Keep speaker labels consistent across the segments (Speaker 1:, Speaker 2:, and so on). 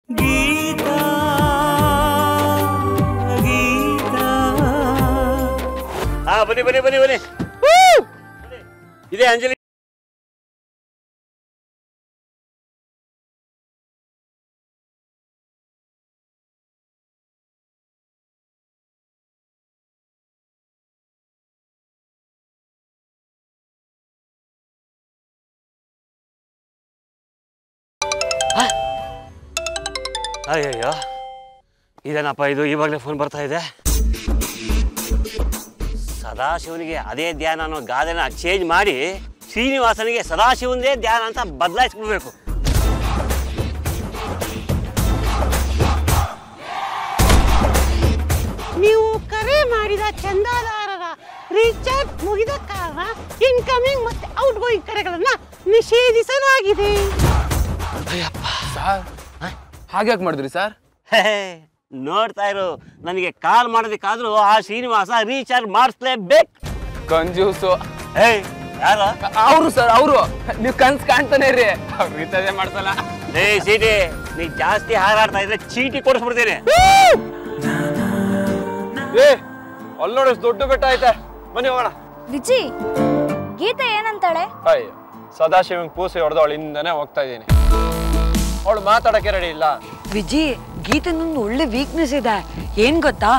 Speaker 1: ಗೀತಾ ಗೀತಾ ಬನ್ನಿ ಬನ್ನಿ ಬನ್ನಿ ಬನ್ನಿ ಇದೆ ಅಂಜಲಿ. ಅಯ್ಯಯ್ಯೋ ಇದೇನಪ್ಪ ಇದು, ಇವಾಗಲೇ ಫೋನ್ ಬರ್ತಾ ಇದೆ. ಸದಾಶಿವನಿಗೆ ಅದೇ ಧ್ಯಾನ ಅನ್ನೋ ಗಾದೆನ ಚೇಂಜ್ ಮಾಡಿ ಶ್ರೀನಿವಾಸನಿಗೆ ಸದಾಶಿವನದೇ ಧ್ಯಾನ ಅಂತ ಬದಲಾಯಿಸ್ಬಿಡ್ಬೇಕು.
Speaker 2: ನೀವು ಕರೆ ಮಾಡಿದ ಚಂದಾದಾರರ ರೀಚಾರ್ಜ್ ಮುಗಿದ ಕಾರಣ ಇನ್ಕಮಿಂಗ್ ಮತ್ತೆ ಔಟ್ ಗೋಯಿಂಗ್ ಕರೆಗಳನ್ನ ನಿಷೇಧಿಸಲಾಗಿದೆ.
Speaker 1: ಅಯ್ಯಪ್ಪ
Speaker 3: ಸರ್ ಹಾಗ್ಯಾಕೆ ಮಾಡಿದ್ರಿ ಸರ್?
Speaker 1: ನೋಡ್ತಾ ಇರು, ನನಗೆ ಕಾಲ್ ಮಾಡೋದಕ್ಕಾದ್ರೂ ಆ ಶ್ರೀನಿವಾಸ ರೀಚಾರ್ಜ್ ಮಾಡಿಸ್ಲೇಬೇಕು.
Speaker 3: ಕಂಜೂಸು.
Speaker 1: ಯಾರು?
Speaker 3: ಅವರು ಸರ್, ಅವರು. ನೀವು ಕನ್ಸ್ ಕಾಣ್ತಾನೆ ರೀ, ಅವ್ರು ರೀಚಾರ್ಜ್ ಮಾಡ್ಸಲ್ಲ.
Speaker 1: ಚೀಟಿ, ನೀ ಜಾಸ್ತಿ ಹಾರಾಡ್ತಾ ಇದ್ರೆ ಚೀಟಿ ಕೊಡಿಸ್ಬಿಡ್ತೀನಿ.
Speaker 4: ಅಲ್ಲಿ ನೋಡಿ ದೊಡ್ಡ ಬೆಟ್ಟ ಐತೆ, ಬನ್ನಿ ಹೋಗೋಣ.
Speaker 5: ವಿಜಿ, ಗೀತಾ ಏನಂತಾಳೆ?
Speaker 4: ಅಯ್ಯೋ, ಸದಾಶಿವನ್ ಪೂಸಿ ಹೊಡೆದು ಅವಳಿಂದಾನೆ ಹೋಗ್ತಾ ಇದ್ದೀನಿ. ಅವಳು ಮಾತಾಡಕ್ಕೆ ರೆಡಿ ಇಲ್ಲ.
Speaker 6: ವಿಜಿ, ಗೀತನೊಂದು ಒಳ್ಳೆ ವೀಕ್ನೆಸ್ ಇದೆ, ಏನ್ ಗೊತ್ತಾ?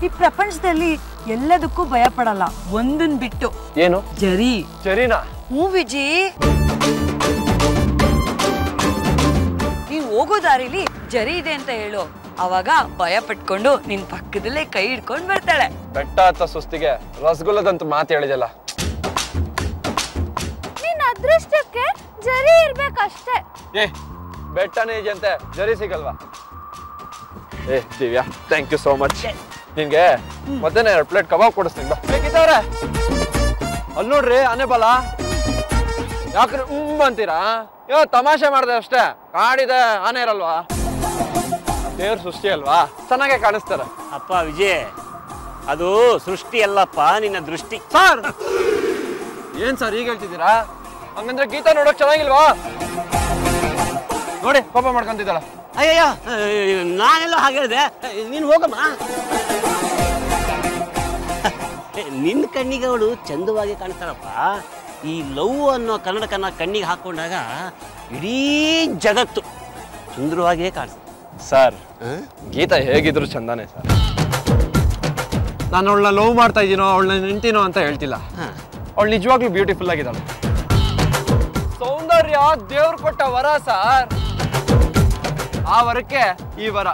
Speaker 6: ಈ ಪ್ರಪಂಚದಲ್ಲಿ ಎಲ್ಲದಕ್ಕೂ ಭಯ ಪಡಲ್ಲ, ಒಂದನ್ ಬಿಟ್ಟು.
Speaker 4: ಏನು?
Speaker 6: ಜರಿ.
Speaker 4: ಜರಿನಾ?
Speaker 6: ಹ್ಞೂ ವಿಜಿ, ನೀವ್ ಹೋಗೋ ದಾರಿಲಿ ಜರಿ ಇದೆ ಅಂತ ಹೇಳು, ಅವಾಗ ಭಯ ಪಟ್ಕೊಂಡು ನಿನ್ ಪಕ್ಕದಲ್ಲೇ ಕೈ ಹಿಡ್ಕೊಂಡ್ ಬರ್ತಾಳೆ.
Speaker 4: ಬೆಟ್ಟ ಹತ್ತ ಸುಸ್ತಿಗೆ ರಸಗುಲ್ಲದಂತ ಮಾತು ಹೇಳಿದಲ್ಲ.
Speaker 5: ನಿನ್ನ ಅದೃಷ್ಟಕ್ಕೆ ಜರಿ ಇರ್ಬೇಕಷ್ಟೇ.
Speaker 4: ಬೆಟ್ಟನೇ ಇದೆಯಂತೆ, ಜರಿ ಸಿಗಲ್ವಾ? Divya, thank you so much. ನಿನ್ಗೆ ಮತ್ತೆ 2 ಪ್ಲೇಟ್ ಕಬಾಬ್ ಕೊಡಿಸ್ತೀನಿ ಬಾ. ಬೇಕಿದ್ದವ್ರೆ ಅಲ್ಲಿ ನೋಡ್ರಿ, ಆನೆ ಬಲ. ಯಾಕ್ರಿ ಅಂತೀರಾ? ತಮಾಷೆ ಮಾಡ್ದೆ ಅಷ್ಟೇ, ಕಾಡಿದೆ ಆನೆ ಇರಲ್ವಾ? ದೇವ್ರ ಸೃಷ್ಟಿ ಅಲ್ವಾ, ಚೆನ್ನಾಗೆ ಕಾಣಿಸ್ತಾರೆ.
Speaker 1: ಅಪ್ಪ ವಿಜಯ್, ಅದು ಸೃಷ್ಟಿ ಅಲ್ಲಪ್ಪ, ನಿನ್ನ ದೃಷ್ಟಿ.
Speaker 4: ಸರ್ ಏನ್ ಸರ್ ಈಗ ಹೇಳ್ತಿದ್ದೀರಾ? ಹಂಗಂದ್ರೆ ಗೀತಾ ನೋಡಕ್ ಚೆನ್ನಾಗಿಲ್ವಾ? ನೋಡಿ ಕೋಪ ಮಾಡ್ಕೊಂತಿದ್ದಾಳ.
Speaker 1: ಅಯ್ಯಯ್ಯ, ನಾನೆಲ್ಲ ಹಾಗೆ ಹೇಳಿದೆ, ನೀನು ಹೋಗಮ್ಮ. ನಿನ್ನ ಕಣ್ಣಿಗೆ ಅವಳು ಚಂದವಾಗಿ ಕಾಣಿಸ್ತಾಳಪ್ಪ. ಈ ಲವ್ ಅನ್ನೋ ಕನ್ನಡಕನ್ನ ಕಣ್ಣಿಗೆ ಹಾಕೊಂಡಾಗ ಇಡೀ ಜಗತ್ತು ಸುಂದರವಾಗಿಯೇ ಕಾಣಿಸ್ತದೆ.
Speaker 4: ಸರ್, ಗೀತಾ ಹೇಗಿದ್ರು ಚಂದಾನೆ ಸರ್. ನಾನು ಅವಳನ್ನ ಲವ್ ಮಾಡ್ತಾ ಇದ್ದೀನೋ, ಅವಳನ್ನ ನಿಂತಿನೋ ಅಂತ ಹೇಳ್ತಿಲ್ಲ. ಅವಳು ನಿಜವಾಗ್ಲೂ ಬ್ಯೂಟಿಫುಲ್ ಆಗಿದ್ದಾಳೆ. ಸೌಂದರ್ಯ ದೇವ್ರು ಕೊಟ್ಟ ವರ ಸರ್, ಆ ವರಕ್ಕೆ ಈ ವರ.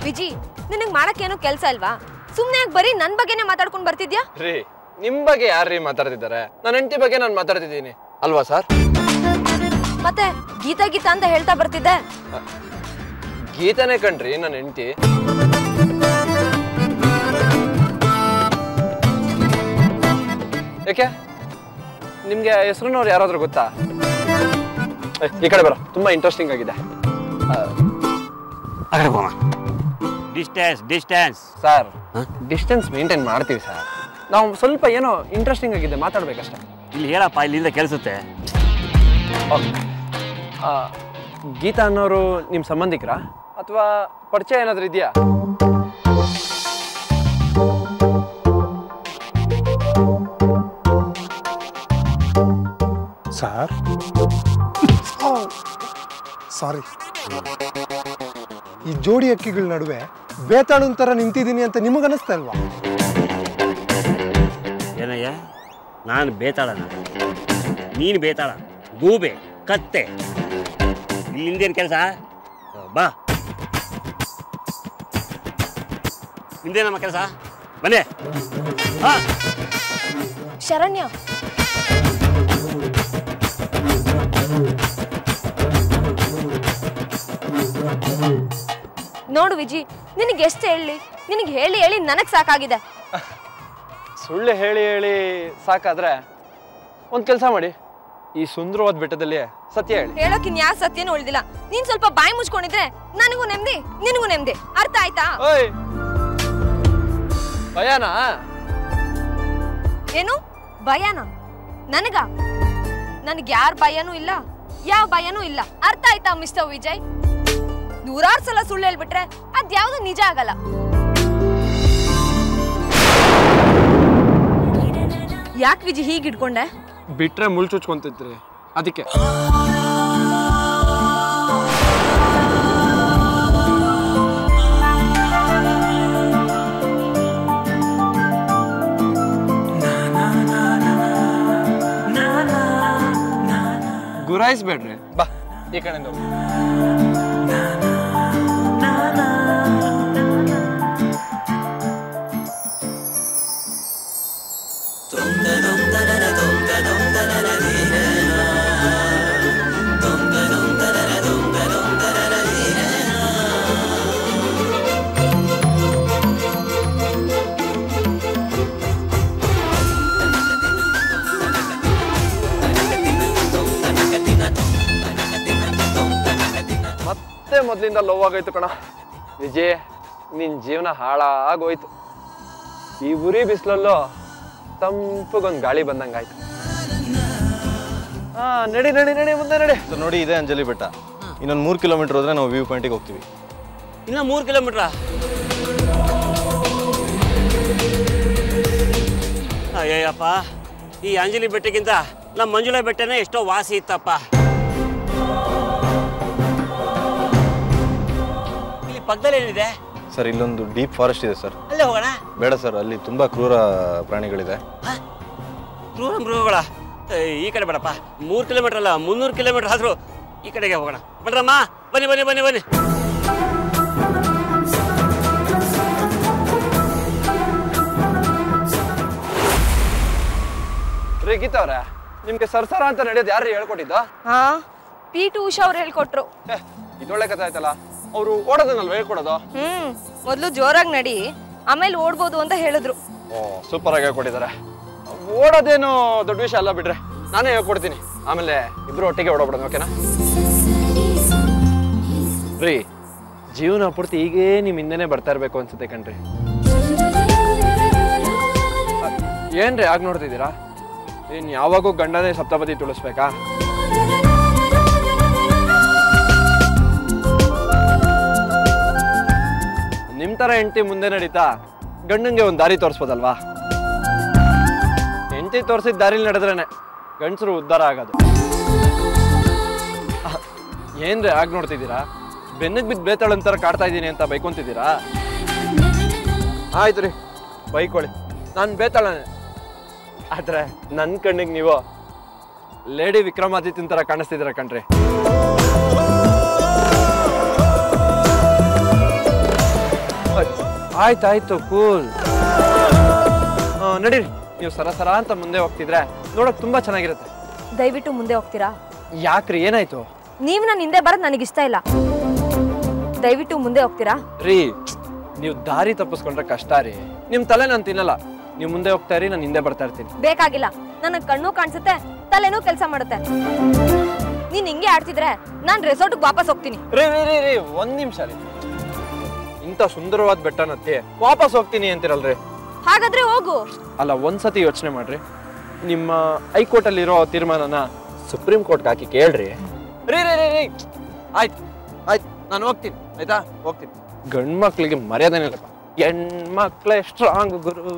Speaker 5: ವಿಜಿ, ನಿನಗ್ ಮಾಡಕ್ಕೇನು ಕೆಲ್ಸ ಅಲ್ವಾ? ಸುಮ್ನೆ ಬರೀ ನನ್ ಬಗ್ಗೆನೇ ಮಾತಾಡ್ಕೊಂಡ್ ಬರ್ತಿದ್ಯಾ?
Speaker 4: ರೀ, ನಿಮ್ ಬಗ್ಗೆ ಯಾರ್ರೀ ಮಾತಾಡ್ತಿದ್ದಾರೆ? ನನ್ನ ಹೆಂಡತಿ ಬಗ್ಗೆ ನಾನು ಮಾತಾಡ್ತಿದ್ದೀನಿ ಅಲ್ವಾ ಸರ್?
Speaker 5: ಮತ್ತೆ ಗೀತಾ ಗೀತಾ ಅಂತ ಹೇಳ್ತಾ ಬರ್ತಿದ್ದೆ.
Speaker 4: ಗೀತಾನೇ ಕಣ್ರಿ ನನ್ನ ಹೆಂಡತಿ. ಯಾಕೆ ನಿಮ್ಗೆ ಹೆಸರಿನವ್ರು ಯಾರಾದ್ರೂ ಗೊತ್ತಾ? ಈ ಕಡೆ ಬರೋ, ತುಂಬಾ ಇಂಟ್ರೆಸ್ಟಿಂಗ್ ಆಗಿದೆ.
Speaker 1: ಡಿಸ್ಟೆನ್ಸ್
Speaker 4: ಸರ್, ಡಿಸ್ಟೆನ್ಸ್ ಮೇಂಟೈನ್ ಮಾಡ್ತೀವಿ ಸರ್. ನಾವು ಸ್ವಲ್ಪ ಏನೋ ಇಂಟ್ರೆಸ್ಟಿಂಗ್ ಆಗಿದೆ ಮಾತಾಡ್ಬೇಕಷ್ಟೇ.
Speaker 1: ಇಲ್ಲಿ ಹೇಳಪ್ಪ, ಇಲ್ಲಿಂದ ಕೇಳಿಸುತ್ತೆ.
Speaker 4: ಗೀತಾ ಅನ್ನೋರು ನಿಮ್ಮ ಸಂಬಂಧಿಕರಾ ಅಥವಾ ಪರಿಚಯ ಏನಾದರೂ ಇದೆಯಾ?
Speaker 7: ಸರ್, ಸಾರಿ, ಈ ಜೋಡಿ ಅಕ್ಕಿಗಳ ನಡುವೆ ಬೇತಾಳು ಥರ ನಿಂತಿದ್ದೀನಿ ಅಂತ ನಿಮಗನ್ನಿಸ್ತಾ ಇಲ್ವಾ?
Speaker 1: ಏನಯ್ಯ, ನಾನು ಬೇತಾಳನ, ನೀನು ಬೇತಾಳ, ಗೂಬೆ, ಕತ್ತೆ. ಇಲ್ಲಿಂದೇನು ಕೆಲಸ? ಬಾ, ನಿಂದೇ ನಮ್ಮ ಕೆಲಸ. ಬನ್ನಿ.
Speaker 5: ಶರಣ್ಯ, ನೋಡು ವಿಜಿ, ನಿನಗೆ ಎಷ್ಟು ಹೇಳಿ, ನಿನಗೆ ಹೇಳಿ ಹೇಳಿ ನನಗ್ ಸಾಕಾಗಿದೆ.
Speaker 4: ಸುಳ್ಳು ಹೇಳಿ ಹೇಳಿ ಸಾಕಾದ್ರೆ ಒಂದು ಕೆಲಸ ಮಾಡಿ, ಈ ಸುಂದರವಾದ ಬೆಟ್ಟದಲ್ಲಿ ಸತ್ಯ ಹೇಳಿ.
Speaker 5: ಹೇಳೋಕೆ ಇನ್ಯಾವ ಸತ್ಯನೂ ಉಳಿದಿಲ್ಲ. ನೀನ್ ಸ್ವಲ್ಪ ಬಾಯಿ ಮುಚ್ಕೊಂಡಿದ್ರೆ ನನಗೂ ನೆಮ್ಮದಿ, ನಿನಗೂ ನೆಮ್ಮದಿ. ಅರ್ಥ ಆಯ್ತಾ?
Speaker 4: ಭಯನಾ?
Speaker 5: ಏನು ಭಯನಾ? ನನಗ ನನ್ಗೆ ಯಾರ ಭಯನೂ ಇಲ್ಲ, ಯಾವ ಭಯನೂ ಇಲ್ಲ. ಅರ್ಥ ಆಯ್ತಾ ಮಿಸ್ಟರ್ ವಿಜಯ್? ನೂರಾರು ಸಲ ಸುಳ್ಳು ಹೇಳ್ಬಿಟ್ರೆ ಅದ್ಯಾವುದು ನಿಜ ಆಗಲ್ಲ. ಯಾಕೆ ವಿಜಯ್ ಹೀಗೆ ಇಟ್ಕೊಂಡೆ?
Speaker 4: ಬಿಟ್ರೆ ಮುಳ್ಳು ಚುಚ್ಕೊಂತಿದ್ರಿ ಅದಕ್ಕೆ. ಗುರಾಯಿಸ್ಬೇಡ್ರಿ, ಬಾ ಈ ಕಡೆಯಿಂದ ಹೋಗಿ. ಮೊದಲಿಂದ ಲವ್ ಆಗೋಯ್ತು ಕಣ ವಿಜಯ್, ನಿನ್ ಜೀವನ ಹಾಳಾಗೋಯ್ತು. ಈ ಉರಿ ಬಿಸಿಲಲ್ಲೂ ತಂಪಗೊಂದು ಗಾಳಿ ಬಂದಂಗಾಯ್ತು. ನಡಿ ನಡಿ ನಡಿ ಮುಂದೆ ನಡಿ.
Speaker 8: ನೋಡಿ ಇದೆ ಅಂಜಲಿ ಬೆಟ್ಟ. ಇನ್ನೊಂದು 3 ಕಿಲೋಮೀಟರ್ ಹೋದ್ರೆ ನಾವು ವ್ಯೂ ಪಾಯಿಂಟಿಗೆ ಹೋಗ್ತೀವಿ.
Speaker 1: ಇನ್ನ 3 ಕಿಲೋಮೀಟ್ರಾ? ಅಯ್ಯಯ್ಯಪ್ಪ, ಈ ಅಂಜಲಿ ಬೆಟ್ಟಕ್ಕಿಂತ ನಮ್ಮ ಮಂಜುಳಾ ಬೆಟ್ಟನೇ ಎಷ್ಟೋ ವಾಸಿ ಇತ್ತಪ್ಪ. ಇಲ್ಲಿ ಪಕ್ಕದಲ್ಲಿ ಏನಿದೆ
Speaker 8: ಸರ್? ಇಲ್ಲೊಂದು ಡೀಪ್ ಫಾರೆಸ್ಟ್ ಇದೆ ಸರ್.
Speaker 1: ಅಲ್ಲೇ ಹೋಗೋಣ?
Speaker 8: ಬೇಡ ಸರ್, ಅಲ್ಲಿ ತುಂಬಾ ಕ್ರೂರ ಪ್ರಾಣಿಗಳಿದೆ.
Speaker 1: ಕ್ರೂರ ಮೃಗಗಳ? ಈ ಕಡೆ ಬೇಡಪ್ಪ. 3 ಕಿಲೋಮೀಟರ್ ಅಲ್ಲ, 300 ಕಿಲೋಮೀಟರ್ ಆದ್ರೂ ಈ ಕಡೆಗೆ ಹೋಗೋಣ. ಬನ್ರಮ್ಮ, ಬನ್ನಿ ಬನ್ನಿ ಬನ್ನಿ ಬನ್ನಿ.
Speaker 4: ರೀ ಗೀತಾ ಅವ್ರೆ, ನಿಮ್ಗೆ ಸರ್ಸರ ಅಂತ ನಡೆಯೋದು ಯಾರು ಹೇಳ್ಕೊಟ್ಟಿದ್ದ?
Speaker 5: P.T. ಉಷಾ ಅವ್ರು ಹೇಳ್ಕೊಟ್ರು.
Speaker 4: ಇದೊಳ್ಳೆ ಕಥೆ ಆಯ್ತಲ್ಲ. ಅವರು ಓಡೋದನ್ನಲ್ವ ಹೇಳ್ಕೊಡೋದು?
Speaker 5: ಮೊದ್ಲು ಜೋರಾಗಿ ನಡಿ, ಆಮೇಲೆ ಓಡ್ಬೋದು ಅಂತ ಹೇಳಿದ್ರು.
Speaker 4: ಸೂಪರ್ ಆಗಿ ಹೇಳ್ಕೊಟ್ಟಿದ್ದಾರೆ. ಓಡೋದೇನು ದೊಡ್ಡ ವಿಷಯ ಅಲ್ಲ ಬಿಡ್ರೆ, ನಾನೇ ಹೇಳ್ಕೊಡ್ತೀನಿ. ಆಮೇಲೆ ಇಬ್ರು ಒಟ್ಟಿಗೆ ಓಡೋಗ್ಬಿಡೋದು, ಓಕೆನಾ? ರೀ, ಜೀವನ ಪೂರ್ತಿ ಹೀಗೇ ನಿಮ್ ಹಿಂದೆನೆ ಬರ್ತಾ ಇರ್ಬೇಕು ಅನ್ಸುತ್ತೆ ಕಣ್ರಿ. ಏನ್ರಿ ಆಗ ನೋಡ್ತಿದ್ದೀರಾ? ನೀನ್ ಯಾವಾಗೂ ಗಂಡನೇ ಸಪ್ತಪದಿ ತುಳಿಸ್ಬೇಕಾ? ನಿಮ್ ತರ ಹೆಂಡತಿ ಮುಂದೆ ನಡೀತಾ ಗಂಡಂಗೆ ಒಂದ್ ದಾರಿ ತೋರಿಸ್ಬೋದಲ್ವಾ? ಹೆಂಡತಿ ತೋರಿಸಿದ ದಾರಿಲಿ ನಡೆದ್ರೇನೆ ಗಂಡಸರು ಉದ್ಧಾರ ಆಗೋದು. ಏನ್ರಿ ಆಗ ನೋಡ್ತಿದ್ದೀರಾ? ಬೆನ್ನಿಗೆ ಬಿದ್ದು ಬೇತಾಳಂತರ ಕಾಡ್ತಾ ಇದ್ದೀನಿ ಅಂತ ಬೈಕೊಂತಿದ್ದೀರಾ? ಆಯ್ತು ರೀ, ಬೈಕೊಳ್ಳಿ, ನಾನು ಬೇತಾಳನೆ. ಆದ್ರೆ ನನ್ನ ಕಣ್ಣಿಗೆ ನೀವು ಲೇಡಿ ವಿಕ್ರಮಾದಿತ್ಯನ್ ತರ ಕಾಣಿಸ್ತಿದ್ದೀರ ಕಣ್ರಿ. ಆಯ್ತಾಯ್ತು, ಕೂಲ್. ನಡೀರಿ, ನೀವು ಸರ ಅಂತ ಮುಂದೆ ಹೋಗ್ತಿದ್ರೆ ನೋಡಕ್ ತುಂಬಾ ಚೆನ್ನಾಗಿರುತ್ತೆ.
Speaker 5: ದಯವಿಟ್ಟು ಮುಂದೆ ಹೋಗ್ತೀರಾ?
Speaker 4: ಯಾಕ್ರಿ, ಏನಾಯ್ತು?
Speaker 5: ನೀವು ನನ್ನ ಹಿಂದೆ ಬರೋದು ನನಗೆ ಇಷ್ಟ ಇಲ್ಲ. ದಯವಿಟ್ಟು ಮುಂದೆ ಹೋಗ್ತೀರಾ?
Speaker 4: ರೀ, ನೀವು ದಾರಿ ತಪ್ಪಿಸ್ಕೊಂಡ್ರೆ ಕಷ್ಟ ರೀ. ನಿಮ್ ತಲೆ ನಾನು ತಿನ್ನಲ್ಲ. ನೀವು ಮುಂದೆ ಹೋಗ್ತಾ ಇರಿ, ನಾನು ಹಿಂದೆ ಬರ್ತಾ ಇರ್ತೀನಿ.
Speaker 5: ಬೇಕಾಗಿಲ್ಲ, ನನ್ನ ಕಣ್ಣು ಕಾಣಿಸುತ್ತೆ, ತಲೆನೂ ಕೆಲಸ ಮಾಡುತ್ತೆ. ನೀನ್ ಹಿಂಗೆ ಆಡ್ತಿದ್ರೆ ನಾನ್ ರೆಸಾರ್ಟ್ಗೆ ವಾಪಸ್ ಹೋಗ್ತೀನಿ.
Speaker 4: ರೀ ರೀ ರೀ ರೀ, ಒಂದ್ ನಿಮಿಷ ರೀ. ಇಂಥ ಸುಂದರವಾದ ಬೆಟ್ಟನತ್ತಿ ವಾಪಸ್ ಹೋಗ್ತೀನಿ ಅಂತಿರಲ್ರಿ?
Speaker 5: ಹಾಗಾದ್ರೆ ಹೋಗು.
Speaker 4: ಅಲ್ಲ, ಒಂದ್ಸತಿ ಯೋಚನೆ ಮಾಡ್ರಿ. ನಿಮ್ಮ ಹೈಕೋರ್ಟ್ ಅಲ್ಲಿರೋ ತೀರ್ಮಾನನ ಸುಪ್ರೀಂ ಕೋರ್ಟ್ಗೆ ಹಾಕಿ ಕೇಳ್ರಿ. ರೀ ರೀ ರೀ ರೀ, ಆಯ್ತು ಆಯ್ತು, ನಾನು ಹೋಗ್ತೀನಿ. ಆಯ್ತಾ, ಹೋಗ್ತೀನಿ. ಗಂಡ್ ಮಕ್ಳಿಗೆ ಮರ್ಯಾದೆನಿಲ್ಲಪ್ಪ, ಹೆಣ್ಮಕ್ಳೇ ಸ್ಟ್ರಾಂಗ್ ಗುರು.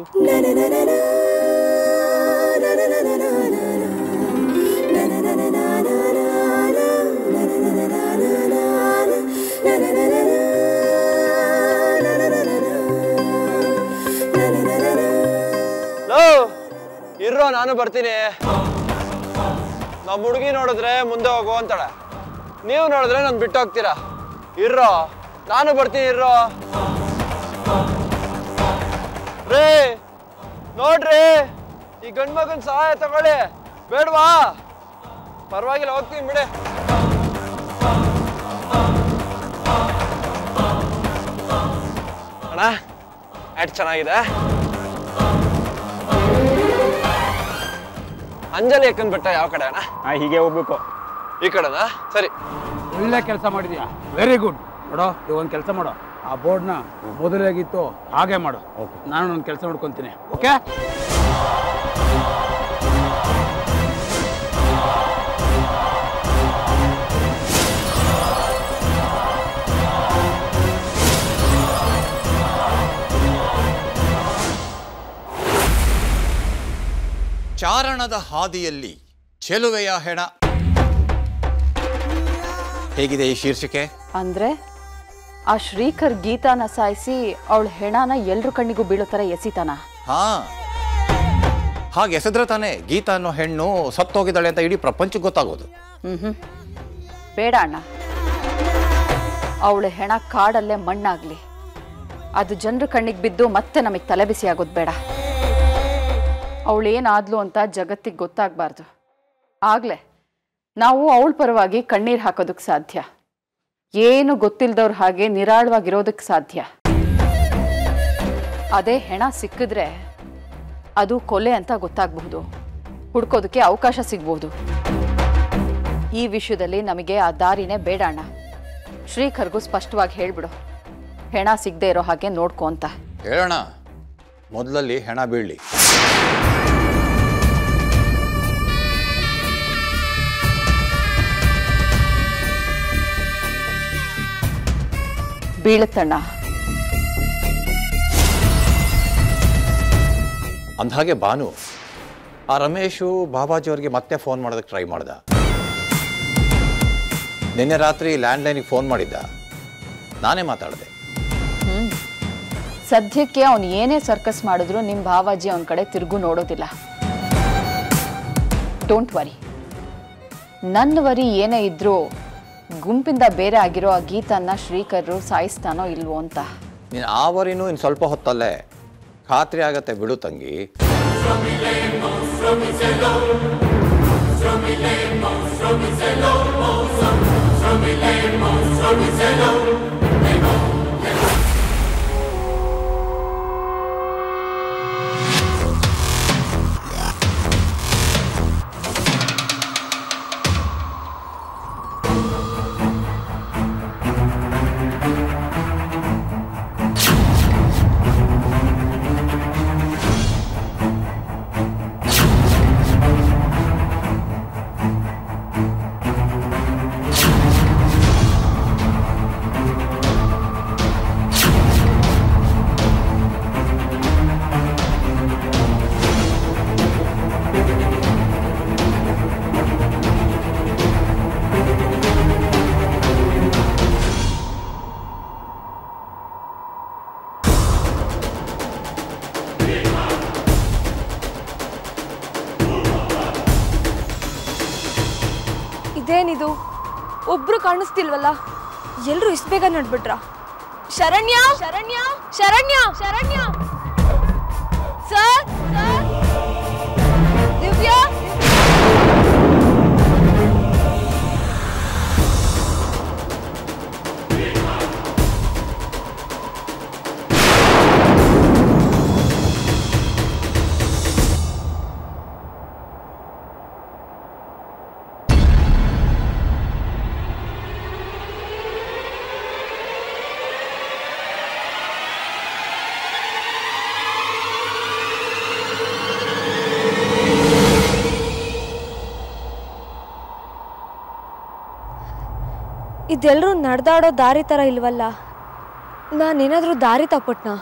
Speaker 4: ಇರೋ, ನಾನು ಬರ್ತೀನಿ. ನಮ್ಮ ಹುಡುಗಿ ನೋಡಿದ್ರೆ ಮುಂದೆ ಹೋಗು ಅಂತಾಳೆ, ನೀವು ನೋಡಿದ್ರೆ ನಾನು ಬಿಟ್ಟು ಹೋಗ್ತೀರಾ. ಇರೋ, ನಾನು ಬರ್ತೀನಿ. ಇರೋ ರೇ, ನೋಡ್ರಿ, ಈ ಗಂಡ್ ಮಗನ್ ಸಹಾಯ ತಗೊಳ್ಳಿ. ಬೇಡವಾ? ಪರವಾಗಿಲ್ಲ, ಹೋಗ್ತೀನಿ ಬಿಡಿ. ಅಣ್ಣ, ಆ್ಯಡ್ ಚೆನ್ನಾಗಿದೆ. ಅಂಜಲಿ ಅಕ್ಕನ್ ಬೆಟ್ಟ ಯಾವ ಕಡೆ ಅಣ್ಣ?
Speaker 9: ಹೀಗೆ ಹೋಗ್ಬೇಕು.
Speaker 4: ಈ ಕಡೆನಾ? ಸರಿ.
Speaker 9: ಒಳ್ಳೆ ಕೆಲಸ ಮಾಡಿದ್ಯಾ, ವೆರಿ ಗುಡ್. ನೋಡೋ, ಒಂದು ಕೆಲಸ ಮಾಡೋ, ಆ ಬೋರ್ಡ್ನ ಮೊದಲಾಗಿತ್ತು ಹಾಗೆ ಮಾಡು. ನಾನು ಒಂದು ಕೆಲಸ ಮಾಡ್ಕೊತೀನಿ, ಓಕೆ?
Speaker 10: ಚಾರಣದ ಹಾದಿಯಲ್ಲಿ ಚೆಲುವೆಯ ಹೆಣ. ಹೇಗಿದೆ ಈ ಶೀರ್ಷಿಕೆ?
Speaker 11: ಅಂದ್ರೆ ಆ ಶ್ರೀಕರ್ ಗೀತಾನ ಸಾಯಿಸಿ ಅವಳ ಹೆಣನ ಎಲ್ರ ಕಣ್ಣಿಗೂ ಬೀಳೋ ಥರ ಎಸಿತಾನ?
Speaker 10: ಹಾ, ಹಾಗೆ ಎಸೆದ್ರೆ ತಾನೇ ಗೀತಾ ಅನ್ನೋ ಹೆಣ್ಣು ಸತ್ತೋಗಿದ್ದಾಳೆ ಅಂತ ಇಡೀ ಪ್ರಪಂಚಕ್ಕೆ ಗೊತ್ತಾಗೋದು.
Speaker 11: ಬೇಡ ಅಣ್ಣ, ಅವಳ ಹೆಣ ಕಾಡಲ್ಲೇ ಮಣ್ಣಾಗ್ಲಿ, ಅದು ಜನರ ಕಣ್ಣಿಗೆ ಬಿದ್ದು ಮತ್ತೆ ನಮಗೆ ತಲೆಬಿಸಿ ಆಗೋದು ಬೇಡ. ಅವಳೇನಾದ್ಲು ಅಂತ ಜಗತ್ತಿಗೆ ಗೊತ್ತಾಗಬಾರ್ದು. ಆಗ್ಲೇ ನಾವು ಅವಳ ಪರವಾಗಿ ಕಣ್ಣೀರು ಹಾಕೋದಕ್ಕೆ ಸಾಧ್ಯ. ಏನು ಗೊತ್ತಿಲ್ದವ್ರ ಹಾಗೆ ನಿರಾಳವಾಗಿರೋದಕ್ಕೆ ಸಾಧ್ಯ. ಅದೇ ಹೆಣ ಸಿಕ್ಕಿದ್ರೆ ಅದು ಕೊಲೆ ಅಂತ ಗೊತ್ತಾಗಬಹುದು, ಹುಡ್ಕೋದಕ್ಕೆ ಅವಕಾಶ ಸಿಗ್ಬೋದು. ಈ ವಿಷಯದಲ್ಲಿ ನಮಗೆ ಆ ದಾರಿನೇ ಬೇಡ ಅಣ್ಣ. ಶ್ರೀಕರ್ಗೂ ಸ್ಪಷ್ಟವಾಗಿ ಹೇಳ್ಬಿಡು, ಹೆಣ ಸಿಗದೆ ಇರೋ ಹಾಗೆ ನೋಡ್ಕೊ ಅಂತ.
Speaker 10: ಹೇಳೋಣ, ಮೊದಲಲ್ಲಿ ಹೆಣ ಬೀಳಲಿ.
Speaker 11: ಬೀಳುತ್ತಣ್ಣ.
Speaker 10: ಅಂದಹಾಗೆ ಭಾನು ಆ ರಮೇಶು ಬಾಬಾಜಿ ಅವ್ರಿಗೆ ಮತ್ತೆ ಫೋನ್ ಮಾಡೋದಕ್ಕೆ ಟ್ರೈ ಮಾಡ್ದ. ನಿನ್ನೆ ರಾತ್ರಿ ಲ್ಯಾಂಡ್ಲೈನಿಗೆ ಫೋನ್ ಮಾಡಿದ್ದ, ನಾನೇ ಮಾತಾಡಿದೆ.
Speaker 11: ಸದ್ಯಕ್ಕೆ ಅವನು ಏನೇ ಸರ್ಕಸ್ ಮಾಡಿದ್ರು ನಿಮ್ಮ ಬಾವಾಜಿ ಅವನ ಕಡೆ ತಿರುಗು ನೋಡೋದಿಲ್ಲ. Don't worry. ನನ್ನ ವರಿ ಏನೇ ಇದ್ರೂ ಗುಂಪಿಂದ ಬೇರೆ ಆಗಿರೋ ಆ ಗೀತನ್ನ ಶ್ರೀಕರ್ರು ಸಾಯಿಸ್ತಾನೋ ಇಲ್ವೋ ಅಂತ.
Speaker 10: ನೀನು ಆ ವರಿನೂ ಇನ್ನು ಸ್ವಲ್ಪ ಹೊತ್ತಲ್ಲೇ ಖಾತ್ರಿ ಆಗತ್ತೆ ಬಿಡು ತಂಗಿ.
Speaker 5: ಇದೇನಿದು, ಒಬ್ರು ಕಾಣಿಸ್ತಿಲ್ವಲ್ಲ, ಎಲ್ರು ಇಷ್ಟು ಬೇಗ ನಡ್ಬಿಟ್ರ? ಶರಣ್ಯ, ಶರಣ್ಯ, ಶರಣ್ಯ, ಶರಣ್ಯ, ಸರ್, ದಿವ್ಯಾ, ಇದೆಲ್ಲರೂ ನಡೆದಾಡೋ ದಾರಿ ಥರ ಇಲ್ವಲ್ಲ, ನಾನೇನಾದರೂ ದಾರಿ ತಪ್ಪಟ್ನಾ?